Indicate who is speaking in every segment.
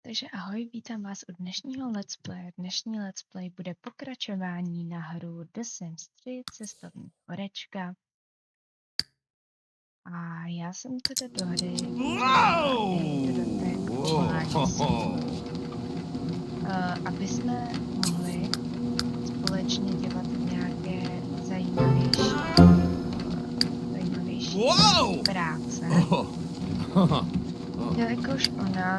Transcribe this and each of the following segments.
Speaker 1: Takže ahoj, vítám vás u dnešního Let's Play. Dnešní Let's Play bude pokračování na hru The Sims 3 Cestovní horečka. A já jsem teda do hry přidala i dodatek volání synů, aby jsme mohli společně dělat nějaké zajímavější práce. Jelikož ona,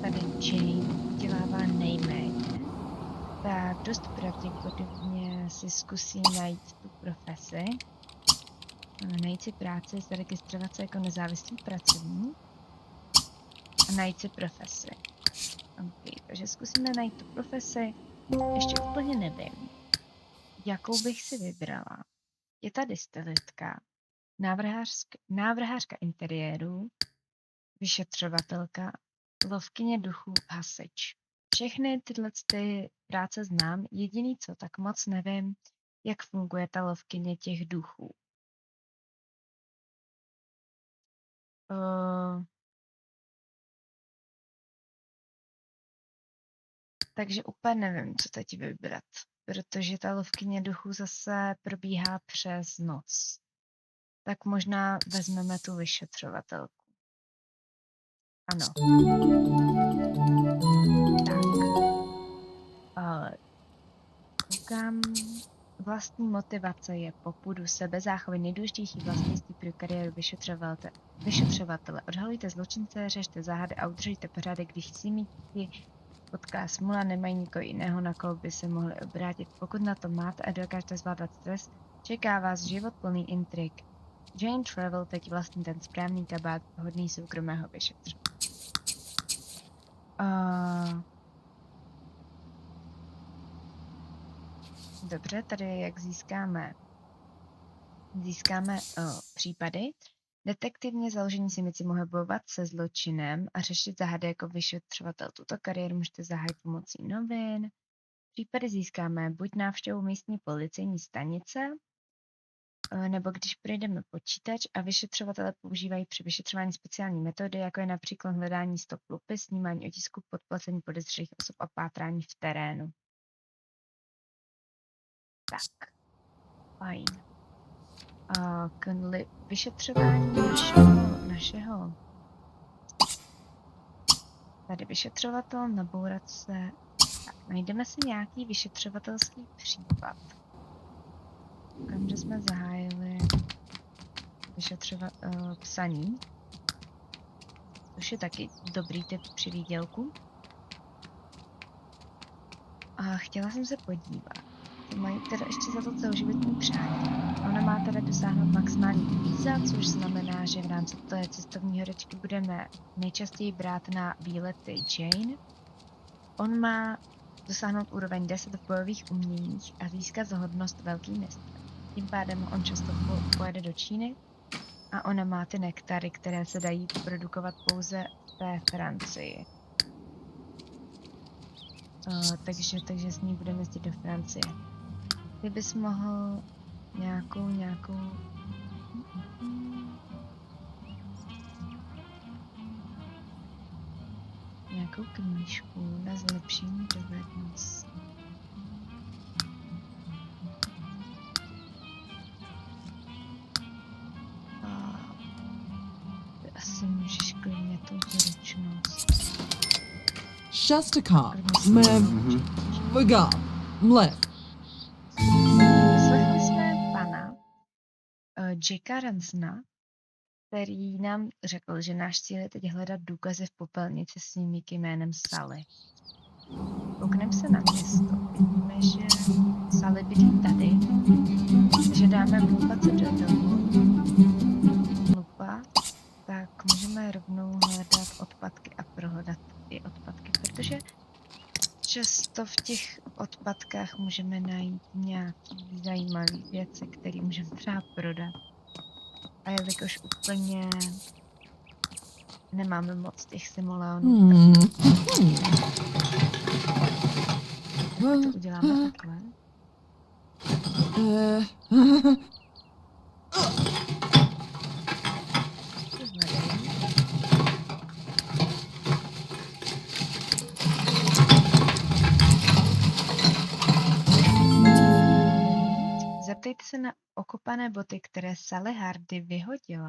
Speaker 1: tady Jane, dělává nejméně, tak dost pravděpodobně si zkusí najít tu profesi, najít si práci, zaregistrovat se jako nezávislý pracovník a najít si profesi. Okay, takže zkusíme najít tu profesi. Ještě úplně nevím, jakou bych si vybrala. Je tady stylistka, návrhářka interiéru, vyšetřovatelka, lovkyně duchů, hasič. Všechny tyhle práce znám, jediný co, tak moc nevím, jak funguje ta lovkyně těch duchů. Takže úplně nevím, co teď vybrat, protože ta lovkyně duchů zase probíhá přes noc. Tak možná vezmeme tu vyšetřovatelku. Ano. Tak. Koukám. Vlastní motivace je popudu sebezáchovy nejdůležitější vlastnictví pro kariéru vyšetřovatele. Odhalujte zločince, řešte záhady a udržujte pořádek, když si míti potká smula, nemají nikoho jiného, na koho by se mohli obrátit. Pokud na to máte a dokážete zvládat stres, čeká vás život plný intrik. Jane Travel teď vlastní ten správný kabát hodný soukromého vyšetřovatele. Dobře, tady jak získáme případy. Detektivně založení si moci mohou bojovat se zločinem a řešit záhady jako vyšetřovatel. Tuto kariéru můžete zahájit pomocí novin. Případy získáme buď návštěvou místní policejní stanice, nebo když projdeme počítač a vyšetřovatele používají při vyšetřování speciální metody, jako je například hledání stop lupy, snímání otisků, podplacení podezřelých osob a pátrání v terénu. Tak, fajn. K vyšetřování našeho tady vyšetřovatel, nabourat se. Tak, najdeme si nějaký vyšetřovatelský případ. Koukám, že jsme zahájili psaní, což je taky dobrý tip při výdělku. A chtěla jsem se podívat. Mají teda ještě za to celoživotní přání. Ona má teda dosáhnout maximální víza, což znamená, že v rámci té cestovní horečky budeme nejčastěji brát na výlety Jane. On má dosáhnout úroveň 10 v bojových uměních a získat hodnost velký mistr. Tím pádem on často pojede do Číny a ona má ty nektary, které se dají produkovat pouze ve Francii. Takže s ní budeme jezdit do Francie. Ty bys mohl nějakou knížku na zlepšení dovedností. Ty asi můžeš klidně tu zručnost.
Speaker 2: Shastakar, Vagar, Mlef.
Speaker 1: Vyslechli jsme pana Jacka Ransona, který nám řekl, že náš cíl je teď hledat důkazy v popelnici s ním jménem Sally. Koukneme se na město. Vidíme, že Sally bydlí tady, takže dáme lupat se do domu. Lupa, tak můžeme rovnou hledat odpadky a prohledat ty odpadky, protože často v těch odpadkách můžeme najít nějaký zajímavý věci, které můžeme třeba prodat. A jelikož úplně nemáme moc těch simoleonů, tak to uděláme takhle. se na okopané boty, které Sally Hardy vyhodila.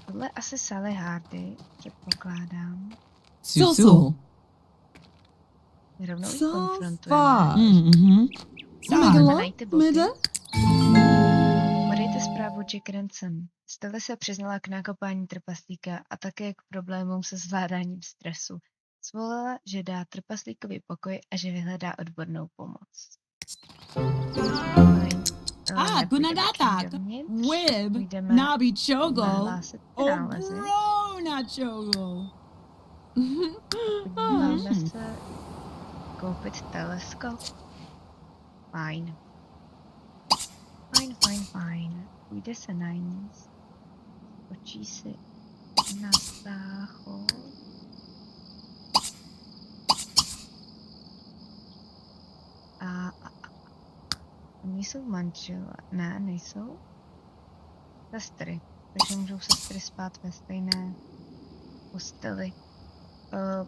Speaker 1: Tohle asi Sally Hardy, předpokládám.
Speaker 2: Susu.
Speaker 1: Rovnou ji
Speaker 2: Co
Speaker 1: konfrontujeme.
Speaker 2: fáš?
Speaker 1: Jdeme
Speaker 2: Megalo?
Speaker 1: najít ty boty.
Speaker 2: Mida?
Speaker 1: Podejte zprávu Jack Ransom. Stella se přiznala k nakopání trpaslíka a také k problémům se zvládáním stresu. Svolala, že dá trpaslíkovi pokoj a že vyhledá odbornou pomoc.
Speaker 3: Gunadatak, Wib,
Speaker 1: Půjdeme
Speaker 3: Nabi Chogo,
Speaker 1: nahlásit ty nálezy.
Speaker 3: Ogrona Chogo.
Speaker 1: Podíváme se koupit teleskop. Fajn. Fajn. Půjde se na nic. Skočí si na záchod. A oni jsou manželé. Ne, nejsou. Sestry. Takže můžou sestry spát ve stejné posteli.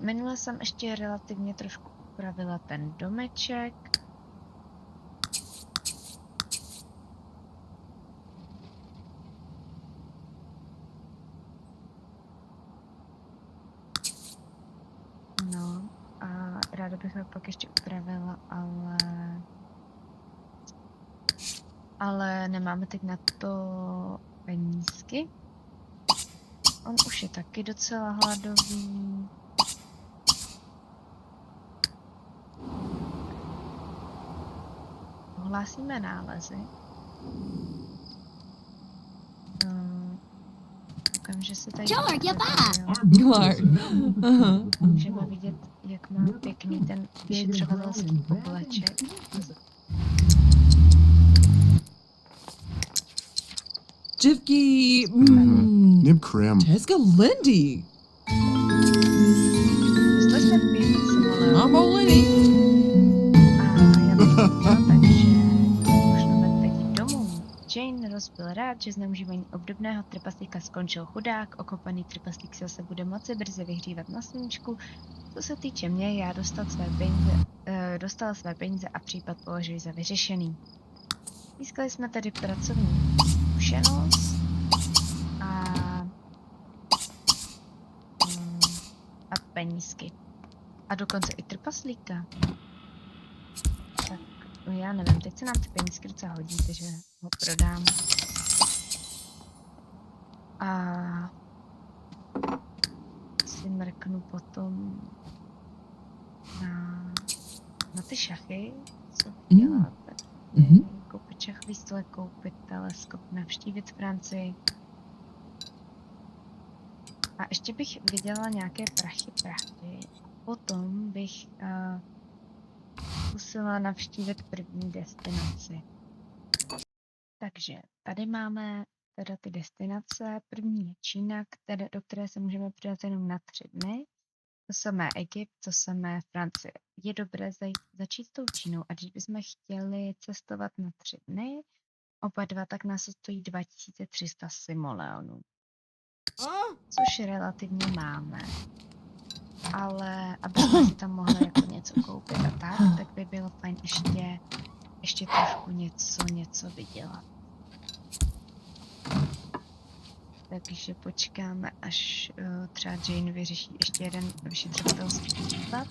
Speaker 1: Minule jsem ještě relativně trošku upravila ten domeček. No a ráda bych ho pak ještě upravila, ale nemáme teď na to penízky. On už je taky docela hladový. Ohlásíme nálezy. Koukám, že se tady...
Speaker 3: George, you're back.
Speaker 2: Clark.
Speaker 1: Můžeme vidět, jak má pěkný ten vyšetřovatelský obleček.
Speaker 2: Jivky.
Speaker 4: Nib Krim.
Speaker 2: Teska Lindy.
Speaker 1: Dostali jsme 5 simoleonů.
Speaker 2: Mambo Lindy.
Speaker 1: A já bych chtěla, takže pošleme teď domů. Jane rozbil rád, že zneužívání obdobného trpaslíka skončil chudák, okopaný trpaslík se bude moci brzy vyhřívat na sluníčku. Co se týče mě, já dostala své peníze a případ považuji za vyřešený. Získali jsme tedy pracovní zkušenost a penízky. A dokonce i trpaslíka. Tak já nevím, teď se nám ty penízky docela hodí, takže ho prodám. A si mrknu potom na ty šachy, co děláte. Koupit šachový stole, koupit teleskop, navštívit Francii. A ještě bych viděla nějaké prachy. Potom bych zkusila navštívit první destinaci. Takže tady máme teda ty destinace. První je Čína, do které se můžeme přidat jenom na 3 dny. To samé Egypt, to samé Francie. Je dobré začít s tou Čínou a když bychom chtěli cestovat na 3 dny, oba dva, tak nás to stojí 2300 simoleonů. Což relativně máme. Ale abychom si tam mohli jako něco koupit a tak by bylo fajn ještě trošku něco vydělat. Takže počkáme, až třeba Jane vyřeší ještě jeden vyšetřovatelský případ.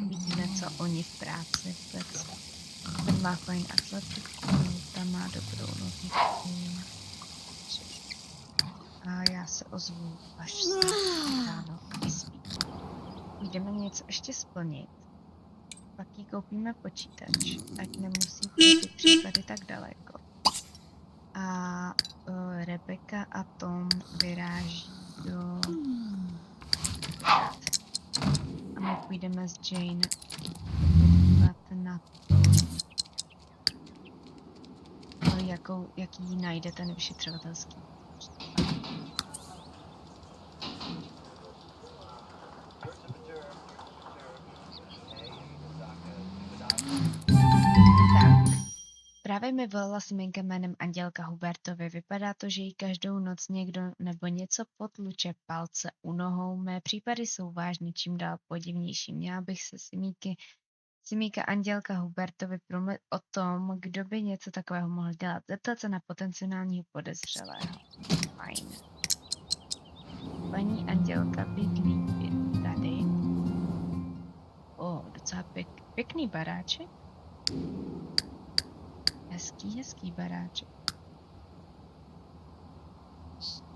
Speaker 1: Vidíme, co oni v práci. Ten má fajn atletiku, tam má dobrou nohou. A já se ozvu, až se ráno vyspí. Jdeme něco ještě splnit. Pak jí koupíme počítač, ať nemusí ty případy tak daleko. A Rebecca a Tom vyráží do práce. A my půjdeme s Jane podívat na to, jaký najde ten vyšetřovatelský. Právě mi volala Siminka jménem Andělka Hubertovi. Vypadá to, že jí každou noc někdo nebo něco potluče palce u nohou. Mé případy jsou vážně čím dál podivnější. Měla bych se Simíka Andělka Hubertovi promluvit o tom, kdo by něco takového mohl dělat. Zeptat se na potenciálního podezřelého. Fajn. Paní Andělka bydlí tady. Docela pěkný baráček. Hezký baráček.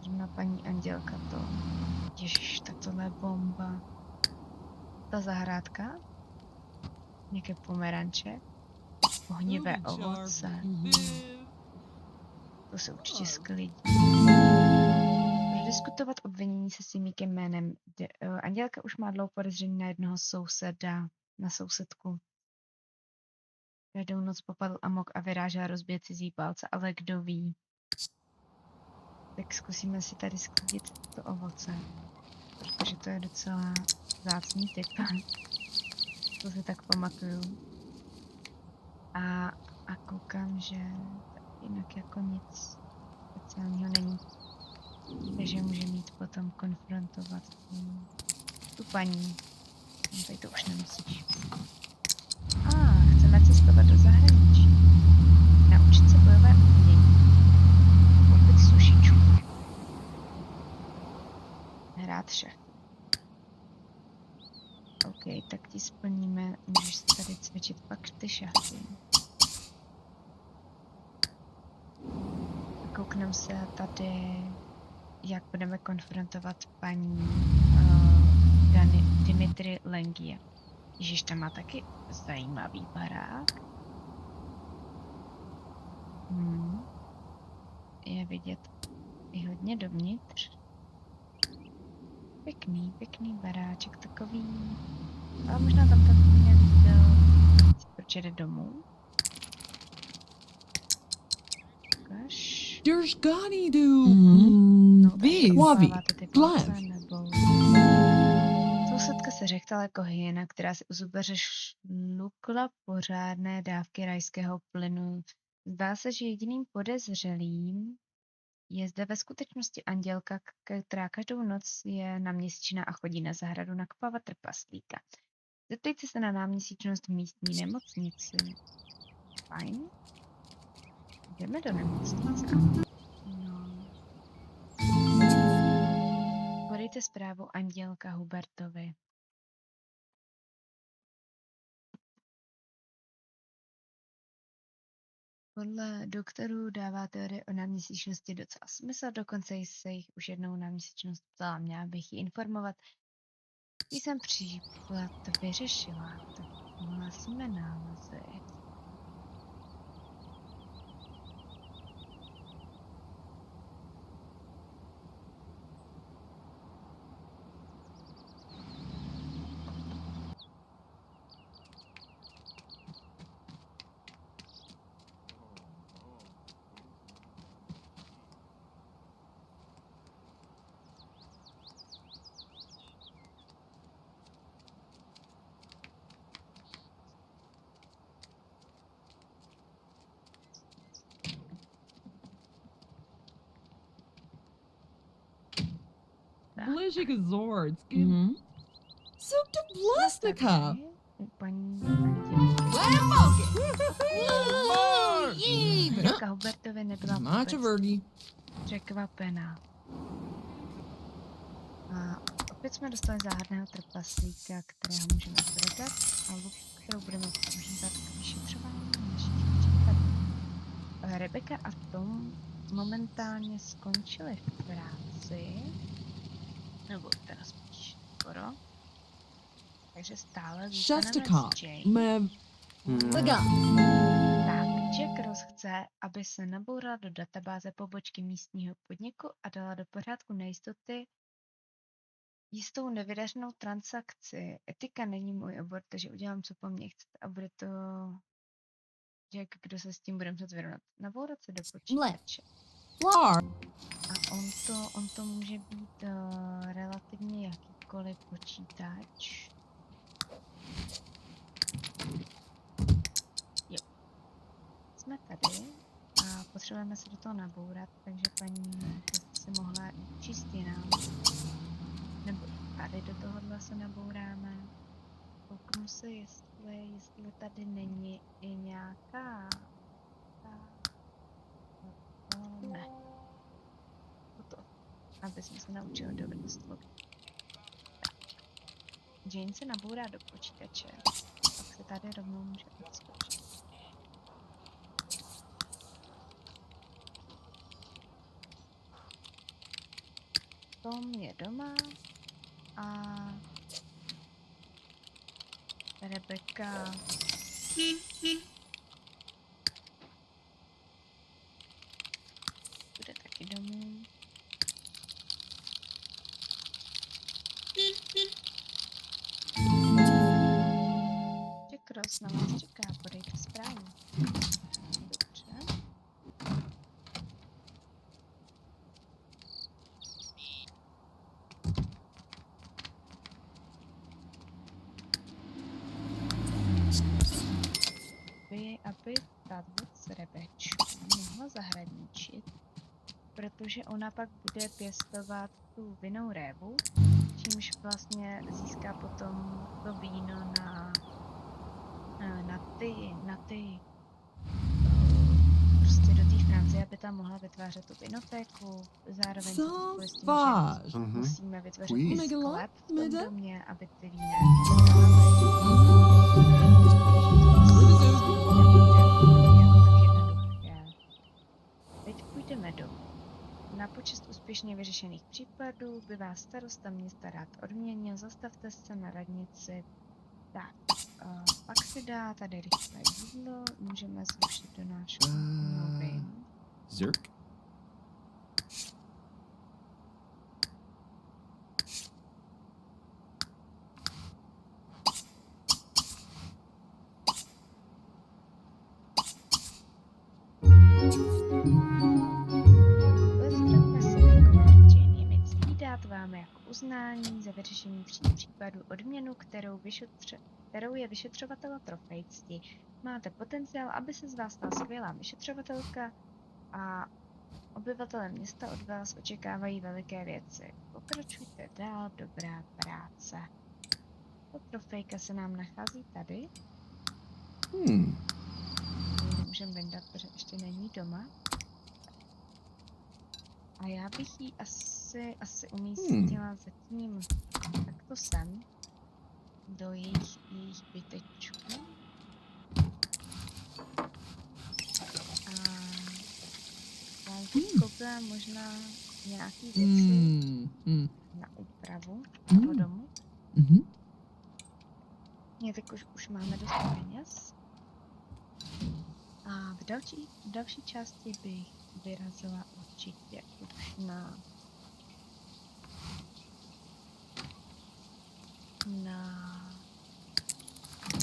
Speaker 1: Zrovna paní Andělka to. Ježiš, tak tohle je bomba. Ta zahrádka. Nějaké pomeranče. Ohnivé ovoce. To se určitě sklidí. Prodiskutovat obvinění se Simíkem jménem Andělka už má dlouho podezření na jednoho souseda, na sousedku. Každou noc popadl amok a vyrážel rozbít cizí palce, ale kdo ví. Tak zkusíme si tady sklidit to ovoce, protože to je docela vzácný typ. To si tak pamatuju. A koukám, že jinak jako nic speciálního není. Takže může mít potom konfrontovat tu paní. Tady to už nemusíš. Chceme cestovat do zahraničí. Naučit se bojové umění. Koupit sušičku. Hrát šachy. OK, tak ti splníme, můžeš si tady cvičit pak ty šachy. Koukneme se tady, jak budeme konfrontovat paní Dimitri Lengie. Ježiš, tam má taky zajímavý barák. Je vidět i hodně dovnitř. Pěkný baráček takový. Ale možná tam tak měl proč jde domů. Ukaž.
Speaker 2: Duršganidu.
Speaker 1: No,
Speaker 2: Víz.
Speaker 1: dáváte ty palce,
Speaker 2: Glev.
Speaker 1: nebo... Sousedka se řechtala jako hyena, která si u zubaře šlukla pořádné dávky rajského plynu. Zdá se, že jediným podezřelým je zde ve skutečnosti Andělka, která každou noc je naměsíčná a chodí na zahradu nakupávat trpaslíka. Zeptejte se na náměsíčnost v místní nemocnici. Fajn. Jdeme do nemocnice. No. Podejte zprávu Andělka Hubertovi. Podle doktorů dává teorie o náměsíčnosti docela smysl, dokonce se jich už jednou náměsíčnost ptala, měla bych ji informovat. Když jsem případ vyřešila, tak hlásíme nálezy.
Speaker 2: Blizhik Zords. Suk de Blasnika.
Speaker 1: Paní Andělka. Andělka Hubertovi nebyla
Speaker 2: Macha
Speaker 1: vůbec
Speaker 2: Verdi.
Speaker 1: překvapená. A opět jsme dostali záhadného trpaslíka, kterého můžeme prodat a lup, kterou budeme používat k vyšetřování našich případů. Rebeka a Tom momentálně skončili v práci, nebo teda spíš skoro. Takže stále zůstaneme s Jane. Tak, Jack Ross chce, aby se nabourala do databáze pobočky místního podniku a dala do pořádku nejistoty jistou nevydařenou transakci. Etika není můj obor, takže udělám, co po mně chcete a bude to Jack, kdo se s tím bude muset vyrovnat. Nabourat se do počítače. A on to může být relativně jakýkoliv počítač. jsme tady a potřebujeme se do toho nabourat, takže paní byste si mohla jít číst jinam. Nebo tady do tohohle se nabouráme. Kouknu se, jestli tady není i nějaká... Ne. Toto. Aby jsme se naučili dovednost logiky. Jane se nabourá do počítače. Pak se tady rovnou může odskočit. Tom je doma a Rebecca bude taky domů. Jack Ross na vás čeká, podejte zprávu. Dobře. Aby tato s Rebečkou mohla zahradničit, protože ona pak bude pěstovat tu vinnou révu, čímž vlastně získá potom to víno na ty prostě do té Francie, aby tam mohla vytvářet tu vinotéku, zároveň musíme vytvořit sklep v tom domě, aby ty vína Teď půjdeme domů. Na počest úspěšně vyřešených případů by vás starosta města rád odměnil, zastavte se na radnici. Tak, pak si dá tady rychlé jídlo, můžeme zrušit do nášho nový.
Speaker 4: Zirk?
Speaker 1: Dát vám jako uznání za vyřešení případu odměnu, kterou je vyšetřovatel trofej cti. Máte potenciál, aby se z vás stala skvělá vyšetřovatelka a obyvatelé města od vás očekávají veliké věci. Pokračujte dál, dobrá práce. Ta trofejka se nám nachází tady. Můžeme vyndat, protože ještě není doma. A já bych ji asi umístila zatím takto sem, do jejich bytečku. A já bych koupila možná nějaký věci na úpravu toho domu. Tak už máme dost peněz. A v další části bych vyrazila určitě už na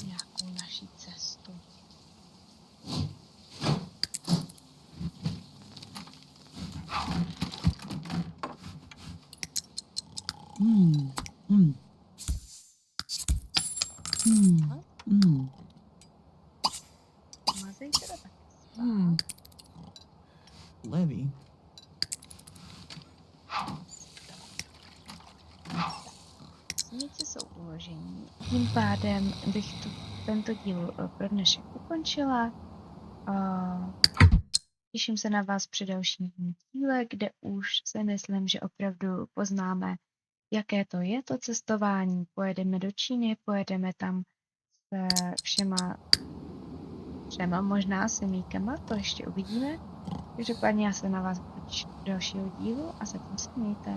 Speaker 1: nějakou naší cestu. Mazej teda taky spát.
Speaker 2: Levy.
Speaker 1: Sníci jsou uložení. Tím pádem bych tento díl pro dnešek ukončila. Těším se na vás při dalším díle, kde už si myslím, že opravdu poznáme, jaké to je to cestování. Pojedeme do Číny, pojedeme tam se všema možná semíkama, to ještě uvidíme. Každopádně já se na vás budu těšit do dalšího dílu a zatím se mějte.